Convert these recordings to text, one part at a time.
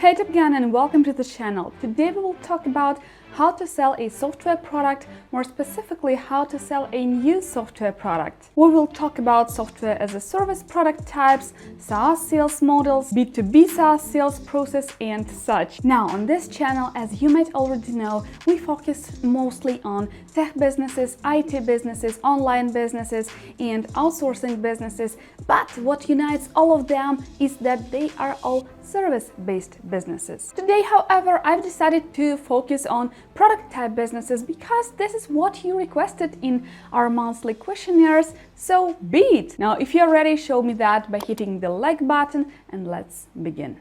Hey again and welcome to the channel. Today we will talk about how to sell a software product, more specifically how to sell a new software product. We will talk about software as a service product types, SaaS sales models, B2B SaaS sales process and such. Now on this channel, as you might already know, we focus mostly on tech businesses, IT businesses, online businesses and outsourcing businesses, but what unites all of them is that they are all service-based businesses. Today, however, I've decided to focus on product type businesses because this is what you requested in our monthly questionnaires, so be it! Now, if you're ready, show me that by hitting the like button and let's begin.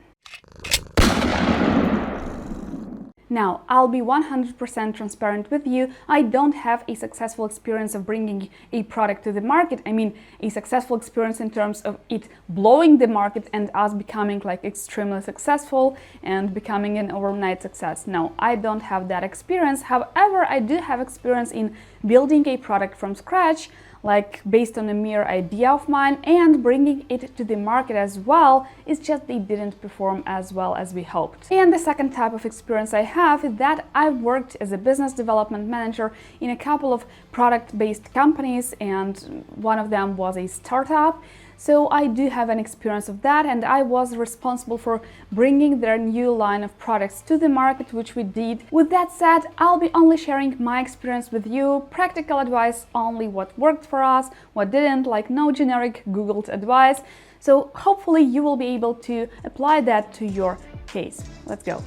Now, I'll be 100% transparent with you. I don't have a successful experience of bringing a product to the market. I mean, a successful experience in terms of it blowing the market and us becoming like extremely successful and becoming an overnight success. No, I don't have that experience. However, I do have experience in building a product from scratch, like based on a mere idea of mine, and bringing it to the market as well. It's just they didn't perform as well as we hoped. And the second type of experience I have is that I've worked as a business development manager in a couple of product-based companies, and one of them was a startup. So I do have an experience of that, and I was responsible for bringing their new line of products to the market, which we did. With that said, I'll be only sharing my experience with you, practical advice, only what worked for us, what didn't, like no generic Googled advice. So hopefully you will be able to apply that to your case. Let's go.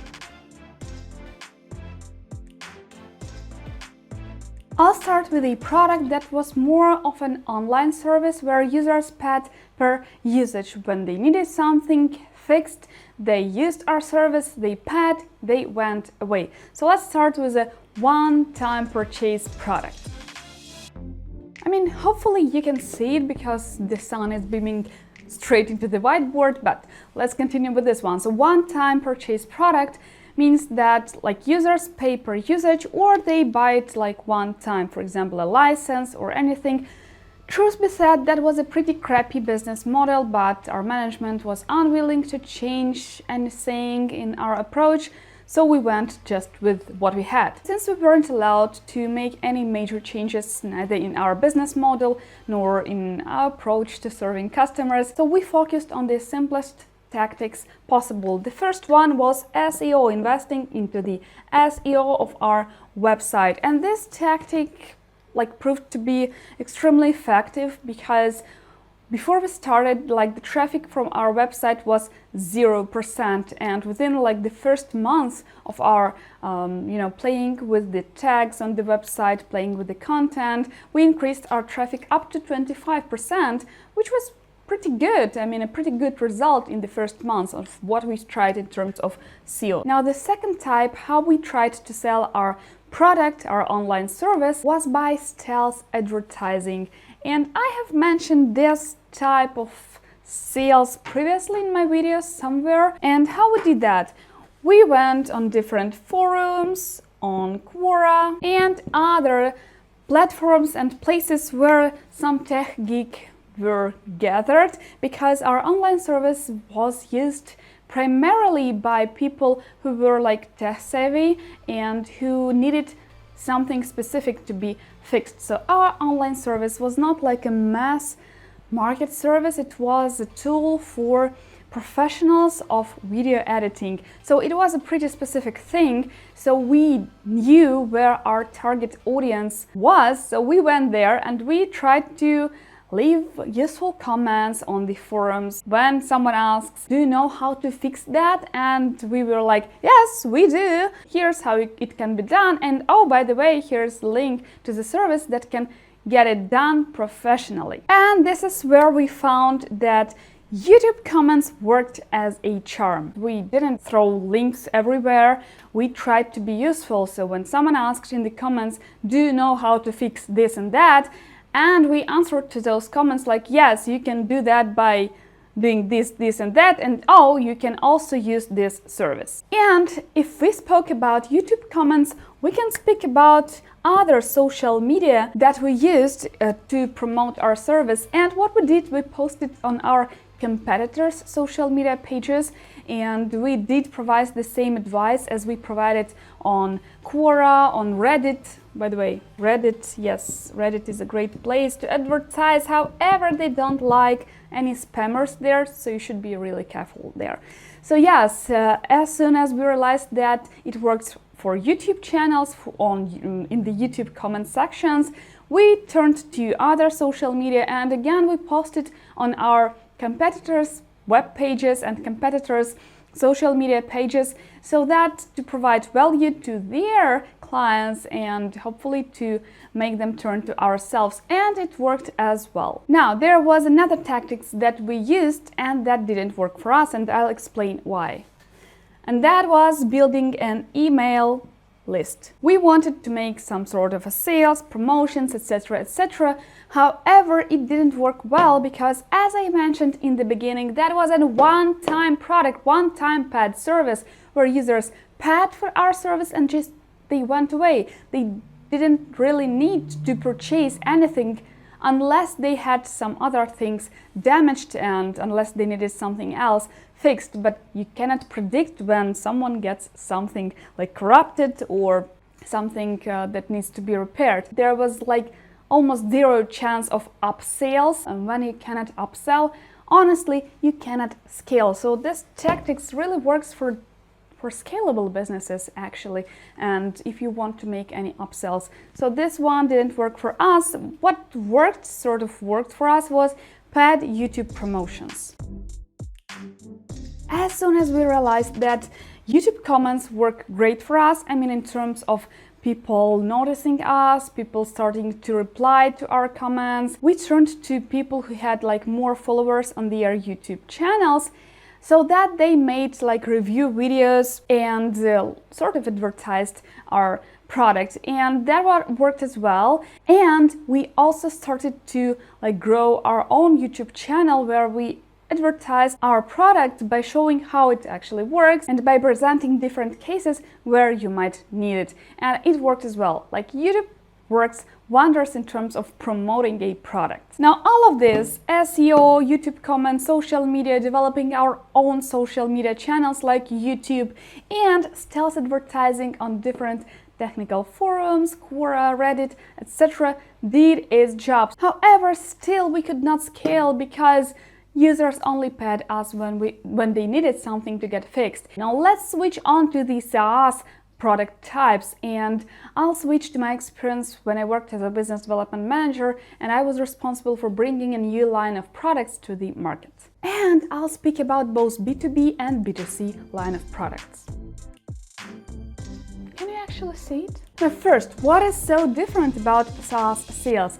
I'll start with a product that was more of an online service where users paid per usage. When they needed something fixed, they used our service, they paid, they went away. So let's start with a one-time purchase product. I mean, hopefully you can see it because the sun is beaming straight into the whiteboard, but let's continue with this one. So one-time purchase product means that like users pay per usage or they buy it like one time, for example, a license or anything. Truth be said, that was a pretty crappy business model, but our management was unwilling to change anything in our approach, so we went just with what we had. Since we weren't allowed to make any major changes neither in our business model nor in our approach to serving customers, so we focused on the simplest tactics possible. The first one was SEO, investing into the SEO of our website, and this tactic proved to be extremely effective because before we started, the traffic from our website was 0%, and within the first month of our playing with the tags on the website, playing with the content, we increased our traffic up to 25%, which was pretty good. I mean, a pretty good result in the first months of what we tried in terms of SEO. Now, the second type, how we tried to sell our product, our online service, was by stealth advertising. And I have mentioned this type of sales previously in my videos somewhere. And how we did that? We went on different forums, on Quora, and other platforms and places where some tech geek were gathered, because our online service was used primarily by people who were tech savvy and who needed something specific to be fixed. So our online service was not like a mass market service, it was a tool for professionals of video editing. So it was a pretty specific thing, so we knew where our target audience was, so we went there and we tried to leave useful comments on the forums. When someone asks, do you know how to fix that? And we were like, yes, we do. Here's how it can be done. And oh, by the way, here's the link to the service that can get it done professionally. And this is where we found that YouTube comments worked as a charm. We didn't throw links everywhere. We tried to be useful. So when someone asked in the comments, do you know how to fix this and that? And we answered to those comments like, yes, you can do that by doing this, this and that, and oh, you can also use this service. And if we spoke about YouTube comments, we can speak about other social media that we used to promote our service. And what we did, we posted on our competitors' social media pages and we did provide the same advice as we provided on Quora, on Reddit. By the way, Reddit, yes, Reddit is a great place to advertise. However, they don't like any spammers there, so you should be really careful there. So yes, as soon as we realized that it works for YouTube channels in the YouTube comment sections, we turned to other social media, and again we posted on our competitors' web pages and competitors' social media pages, so that to provide value to their clients and hopefully to make them turn to ourselves, and it worked as well. Now, there was another tactics that we used and that didn't work for us, and I'll explain why. And that was building an email list. We wanted to make some sort of a sales, promotions, etc., etc. However, it didn't work well because, as I mentioned in the beginning, that was a one-time product, one-time paid service where users paid for our service and just they went away. They didn't really need to purchase anything unless they had some other things damaged and unless they needed something else fixed. But you cannot predict when someone gets something like corrupted or something that needs to be repaired. There was like almost zero chance of upsells, and when you cannot upsell, honestly, you cannot scale. So this tactics really works for scalable businesses actually, and if you want to make any upsells. So this one didn't work for us. What sort of worked for us was paid YouTube promotions. As soon as we realized that YouTube comments work great for us, I mean in terms of people noticing us, people starting to reply to our comments, we turned to people who had like more followers on their YouTube channels, so that they made like review videos and sort of advertised our product, and that worked as well. And we also started to like grow our own YouTube channel where we advertise our product by showing how it actually works and by presenting different cases where you might need it, and it worked as well. Like YouTube works wonders in terms of promoting a product. Now, all of this, SEO, YouTube comments, social media, developing our own social media channels like YouTube, and stealth advertising on different technical forums, Quora, Reddit, etc., did its job. However, still we could not scale because users only paid us when they needed something to get fixed. Now let's switch on to the SaaS product types, and I'll switch to my experience when I worked as a business development manager and I was responsible for bringing a new line of products to the market. And I'll speak about both B2B and B2C line of products. Can you actually see it? Now first, what is so different about SaaS sales?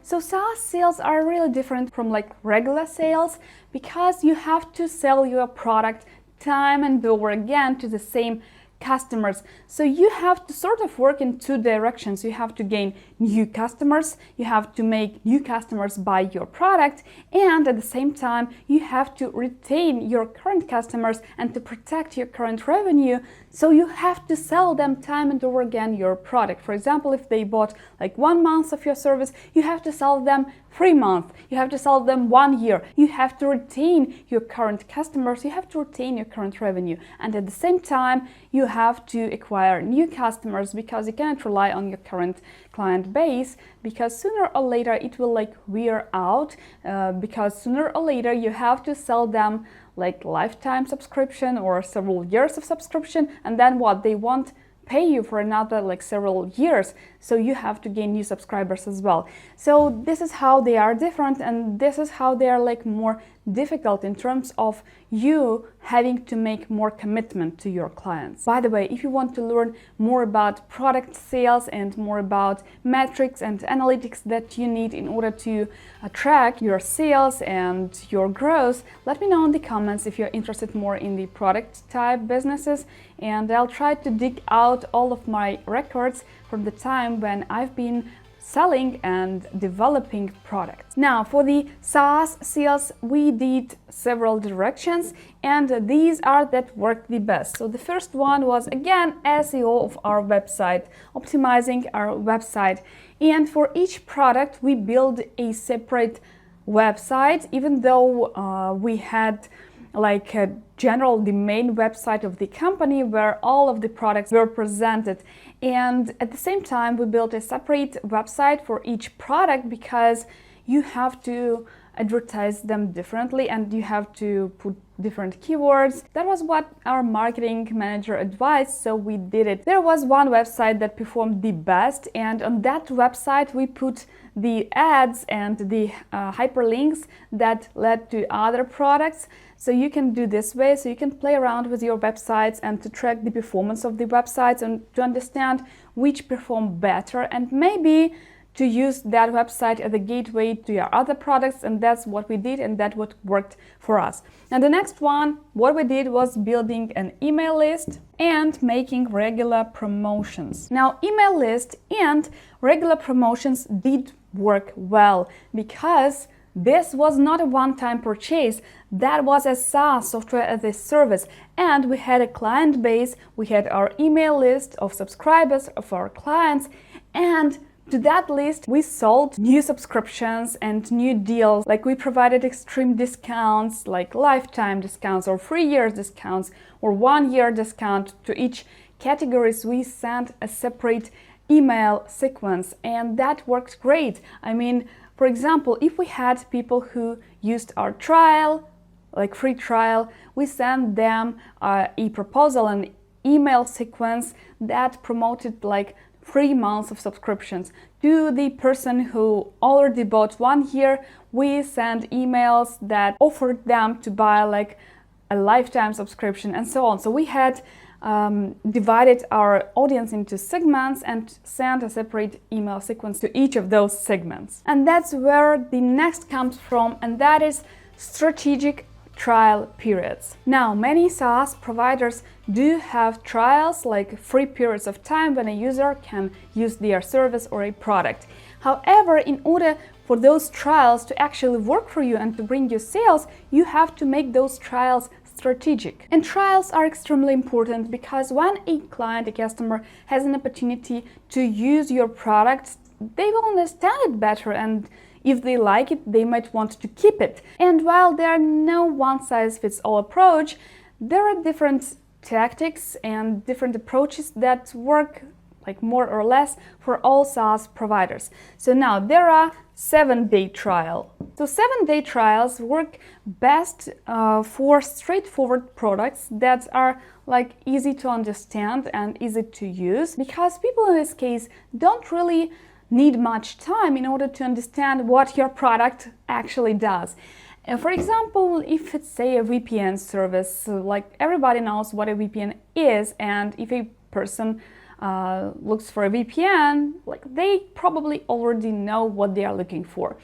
So SaaS sales are really different from like regular sales because you have to sell your product time and over again to the same customers. So you have to sort of work in two directions. You have to gain new customers, you have to make new customers buy your product, and at the same time you have to retain your current customers and to protect your current revenue. So you have to sell them time and over again your product. For example, if they bought like 1 month of your service, you have to sell them 3 months, you have to sell them 1 year. You have to retain your current customers, you have to retain your current revenue, and at the same time you have to acquire new customers because you cannot rely on your current client base, because sooner or later it will like wear out, because sooner or later you have to sell them like lifetime subscription or several years of subscription, and then what, they won't pay you for another like several years, so you have to gain new subscribers as well. So this is how they are different, and this is how they are like more difficult in terms of you having to make more commitment to your clients. By the way, if you want to learn more about product sales and more about metrics and analytics that you need in order to track your sales and your growth, let me know in the comments if you're interested more in the product type businesses, and I'll try to dig out all of my records from the time when I've been selling and developing products. Now, for the SaaS sales, we did several directions, and these are that worked the best. So the first one was again SEO of our website, optimizing our website. And for each product, we build a separate website, even though we had like a general, the main website of the company where all of the products were presented. And at the same time, we built a separate website for each product because you have to advertise them differently and you have to put different keywords. That was what our marketing manager advised, so we did it. There was one website that performed the best, and on that website we put the ads and the hyperlinks that led to other products. So you can do this way, so you can play around with your websites and to track the performance of the websites and to understand which perform better, and maybe to use that website as a gateway to your other products. And that's what we did, and that's what worked for us. And the next one, what we did was building an email list and making regular promotions. Now, email list and regular promotions did work well because this was not a one-time purchase. That was a SaaS, software as a service, and we had a client base. We had our email list of subscribers, of our clients, and to that list, we sold new subscriptions and new deals. Like we provided extreme discounts, like lifetime discounts or 3 years discounts or 1 year discount. To each categories, we sent a separate email sequence, and that worked great. I mean, for example, if we had people who used our trial, like free trial, we sent them a proposal, an email sequence that promoted like 3 months of subscriptions. To the person who already bought 1 year, we sent emails that offered them to buy like a lifetime subscription and so on. So we had divided our audience into segments and sent a separate email sequence to each of those segments. And that's where the next comes from, and that is strategic trial periods. Now, many SaaS providers do have trials, like free periods of time when a user can use their service or a product. However, in order for those trials to actually work for you and to bring you sales, you have to make those trials strategic. And trials are extremely important because when a client, a customer, has an opportunity to use your product, they will understand it better, and if they like it, they might want to keep it. And while there are no one-size-fits-all approach, there are different tactics and different approaches that work like more or less for all SaaS providers. So now there are 7-day trial. So 7-day trials work best for straightforward products that are like easy to understand and easy to use, because people in this case don't really need much time in order to understand what your product actually does. For example, if it's, say, a VPN service, like everybody knows what a VPN is, and if a person looks for a VPN, like they probably already know what they are looking for.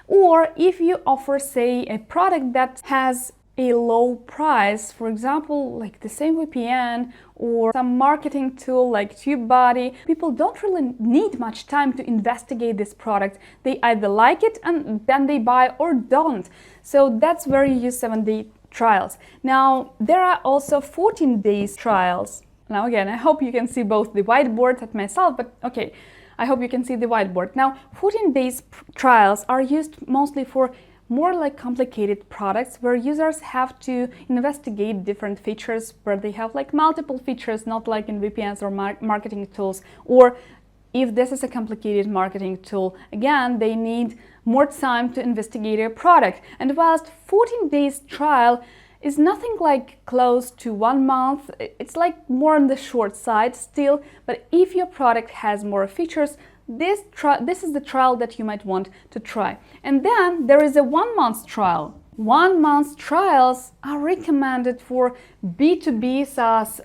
Or if you offer, say, a product that has a low price, for example, like the same VPN or some marketing tool like TubeBuddy, people don't really need much time to investigate this product. They either like it and then they buy or don't. So that's where you use 7-day trials. Now, there are also 14 days trials. Now again, I hope you can see both the whiteboard and myself, but okay, I hope you can see the whiteboard. Now, 14 days trials are used mostly for more like complicated products where users have to investigate different features, where they have like multiple features, not like in VPNs or marketing tools. Or if this is a complicated marketing tool, again, they need more time to investigate a product. And whilst 14 days trial is nothing like close to 1 month, it's like more on the short side still, but if your product has more features, this is the trial that you might want to try. And then there is a 1 month trial. 1 month trials are recommended for B2B SaaS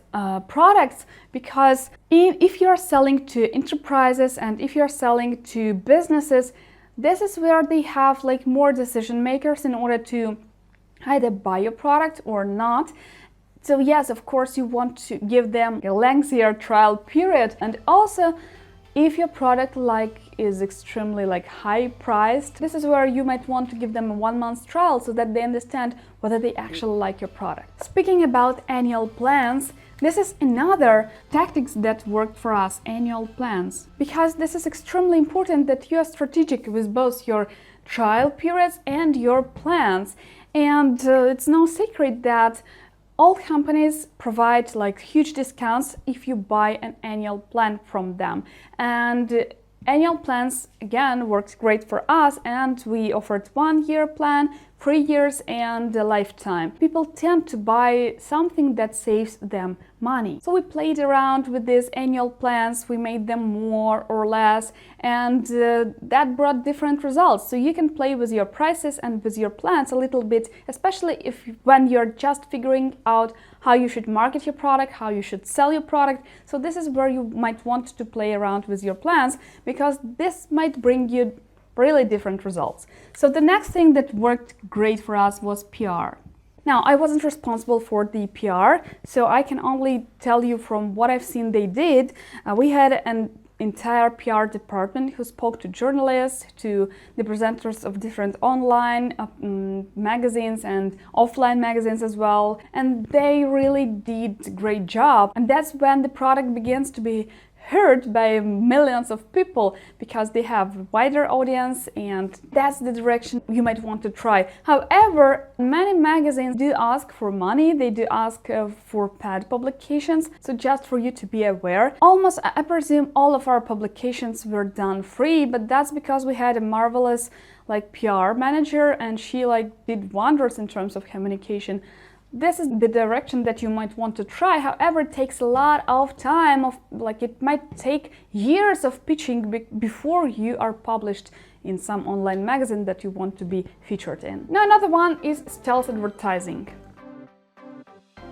products, because if you're selling to enterprises and if you're selling to businesses, this is where they have like more decision makers in order to either buy your product or not. So yes, of course, you want to give them a lengthier trial period. And also, if your product is extremely high priced, this is where you might want to give them a 1 month trial so that they understand whether they actually like your product. Speaking about annual plans, this is another tactics that worked for us, annual plans, because this is extremely important that you are strategic with both your trial periods and your plans. And it's no secret that all companies provide like huge discounts if you buy an annual plan from them. And annual plans again works great for us, and we offered 1-year plan, 3 years, and a lifetime. People tend to buy something that saves them money. So we played around with these annual plans, we made them more or less, and that brought different results. So you can play with your prices and with your plans a little bit, especially when you're just figuring out how you should market your product, how you should sell your product. So this is where you might want to play around with your plans, because this might bring you really different results. So the next thing that worked great for us was PR. Now, I wasn't responsible for the PR, so I can only tell you from what I've seen they did. We had an entire PR department who spoke to journalists, to the presenters of different online magazines and offline magazines as well, and they really did a great job. And that's when the product begins to be heard by millions of people, because they have a wider audience, and that's the direction you might want to try. However, many magazines do ask for money, they do ask for paid publications, so just for you to be aware. Almost, I presume, all of our publications were done free, but that's because we had a marvelous PR manager, and she did wonders in terms of communication. This is the direction that you might want to try. However, it takes a lot of time, it might take years of pitching before you are published in some online magazine that you want to be featured in. Now, another one is stealth advertising.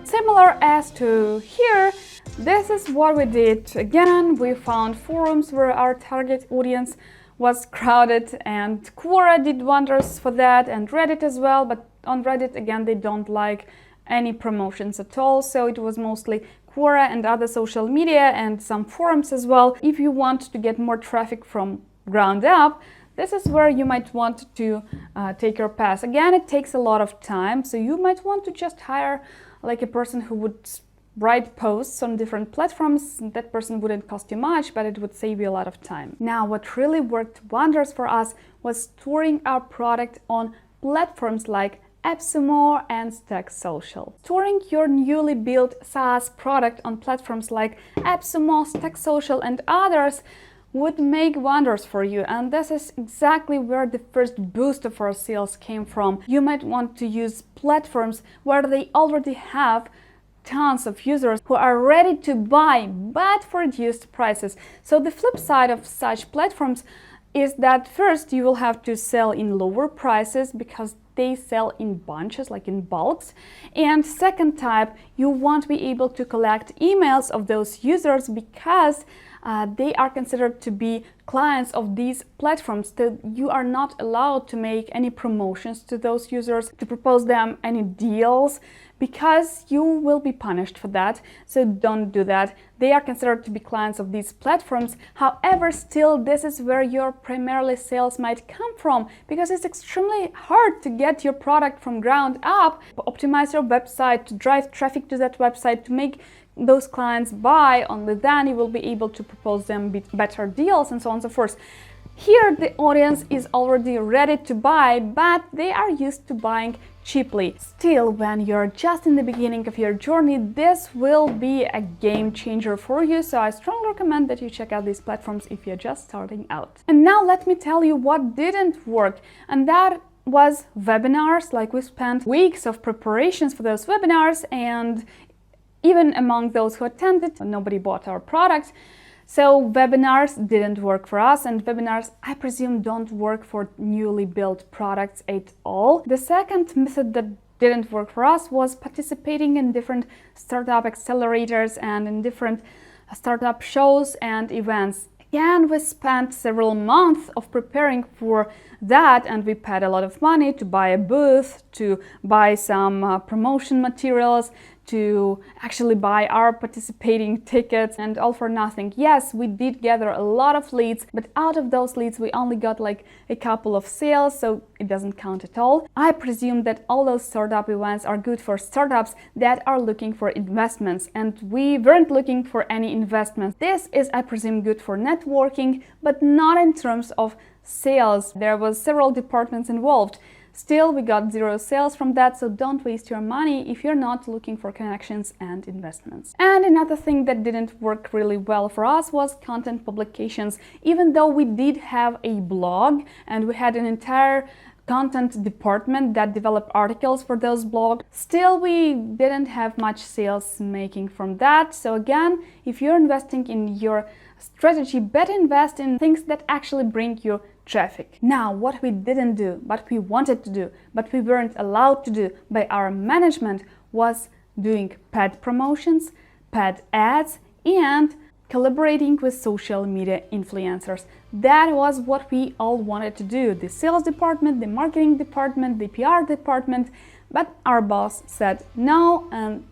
Similar as to here, this is what we did. Again, we found forums where our target audience was crowded, and Quora did wonders for that, and Reddit as well, but on Reddit, again, they don't like any promotions at all, so it was mostly Quora and other social media and some forums as well. If you want to get more traffic from ground up, this is where you might want to take your path. Again, it takes a lot of time, so you might want to just hire a person who would write posts on different platforms. That person wouldn't cost you much, but it would save you a lot of time. Now, what really worked wonders for us was storing our product on platforms like AppSumo and Stacksocial. Storing your newly built SaaS product on platforms like AppSumo, Stacksocial, and others would make wonders for you, and this is exactly where the first boost of our sales came from. You might want to use platforms where they already have tons of users who are ready to buy, but for reduced prices. So the flip side of such platforms is that first you will have to sell in lower prices because they sell in bunches, in bulks. And second type, you won't be able to collect emails of those users because they are considered to be clients of these platforms. So you are not allowed to make any promotions to those users, to propose them any deals, because you will be punished for that. So don't do that. They are considered to be clients of these platforms. However, still, this is where your primarily sales might come from, because it's extremely hard to get your product from ground up, optimize your website, to drive traffic to that website, to make those clients buy. Only then you will be able to propose them better deals and so on and so forth. Here, the audience is already ready to buy, but they are used to buying cheaply. Still, when you're just in the beginning of your journey, this will be a game changer for you. So I strongly recommend that you check out these platforms if you're just starting out. And now let me tell you what didn't work, and that was webinars. We spent weeks of preparations for those webinars, and even among those who attended, nobody bought our product. So webinars didn't work for us, and webinars, I presume, don't work for newly built products at all. The second method that didn't work for us was participating in different startup accelerators and in different startup shows and events. Again, we spent several months of preparing for that, and we paid a lot of money to buy a booth, to buy some promotion materials, to actually buy our participating tickets, and all for nothing. Yes, we did gather a lot of leads, but out of those leads we only got a couple of sales, so it doesn't count at all. I presume that all those startup events are good for startups that are looking for investments, and we weren't looking for any investments. This is, I presume, good for networking, but not in terms of sales. There was several departments involved. Still, we got 0 sales from that, so don't waste your money if you're not looking for connections and investments. And another thing that didn't work really well for us was content publications. Even though we did have a blog and we had an entire content department that developed articles for those blogs, still we didn't have much sales making from that. So again, if you're investing in your strategy, better invest in things that actually bring you traffic. Now, what we didn't do, but we wanted to do, but we weren't allowed to do by our management was doing paid promotions, paid ads, and collaborating with social media influencers. That was what we all wanted to do. The sales department, the marketing department, the PR department, but our boss said no, and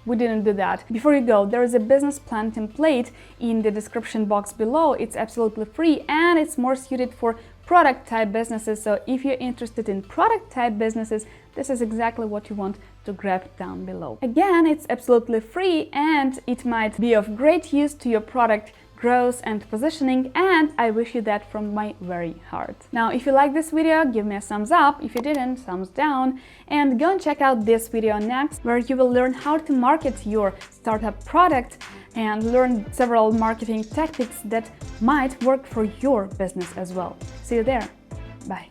we didn't do that. Before you go, there is a business plan template in the description box below. It's absolutely free and it's more suited for product type businesses. So if you're interested in product type businesses, this is exactly what you want to grab down below. Again, it's absolutely free and it might be of great use to your product growth and positioning, and I wish you that from my very heart. Now, if you like this video, give me a thumbs up. If you didn't, thumbs down, and go and check out this video next, where you will learn how to market your startup product and learn several marketing tactics that might work for your business as well. See you there. Bye.